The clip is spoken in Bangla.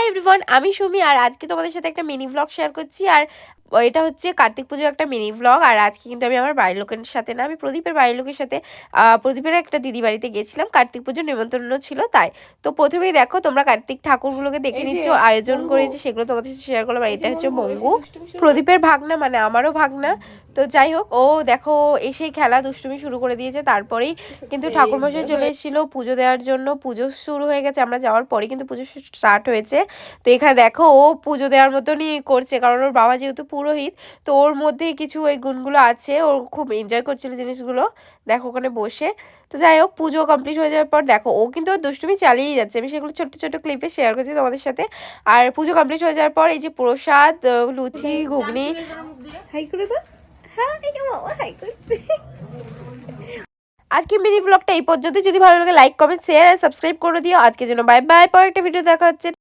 হাই এভরিওয়ান, আমি সুমি। আর আজকে তোমাদের সাথে একটা মিনি ভ্লগ শেয়ার করছি। আর এটা হচ্ছে কার্তিক পুজোর একটা মিনি ভ্লগ। আর আজকে কিন্তু আমি আমার বাড়ির লোকের সাথে না, আমি প্রদীপের বাড়ির লোকের সাথে প্রদীপের একটা দিদি বাড়িতে গেছিলাম। কার্তিক পুজোর নিমন্ত্রণ ছিল তাই। তো প্রথমেই দেখো তোমরা কার্তিক ঠাকুরগুলোকে দেখে নিচ্ছ, আয়োজন করেছে সেগুলো তোমাদের সাথে শেয়ার করলাম। আর এটা হচ্ছে মঙ্গু, প্রদীপের ভাগনা, মানে আমারও ভাগনা। তো যাই হোক, ও দেখো এসেই খেলা দুষ্টুমি শুরু করে দিয়েছে। তারপরেই কিন্তু ঠাকুরমশাই চলে এসেছিল পুজো দেওয়ার জন্য। পুজো শুরু হয়ে গেছে, আমরা যাওয়ার পরে কিন্তু পুজো স্টার্ট হয়েছে। তো এখানে দেখো ও পুজো দেওয়ার মতনই করছে, কারণ ওর বাবা যেহেতু পুরোহিত, তো ওর মধ্যে কিছু ওই গুণগুলো আছে। ওর খুব এনজয় করছিল জিনিসগুলো, দেখো ওখানে বসে। তো যাই হোক, পুজো কমপ্লিট হয়ে যাওয়ার পর দেখো ও কিন্তু ওর দুষ্টুমি চালিয়েই যাচ্ছে। আমি সেগুলো ছোট্ট ছোট্ট ক্লিপে শেয়ার করছি তোমাদের সাথে। আর পুজো কমপ্লিট হয়ে যাওয়ার পর এই যে প্রসাদ, লুচি, ঘুগনি, হাই করে দাও। হ্যাঁ, হাই করছে। আজকে মিনি ব্লগটা এই পর্যন্ত। যদি ভালো লাগে লাইক কমেন্ট শেয়ার আর সাবস্ক্রাইব করে দিও। আজকের জন্য বাই বাই, পরে একটা ভিডিও দেখা হচ্ছে।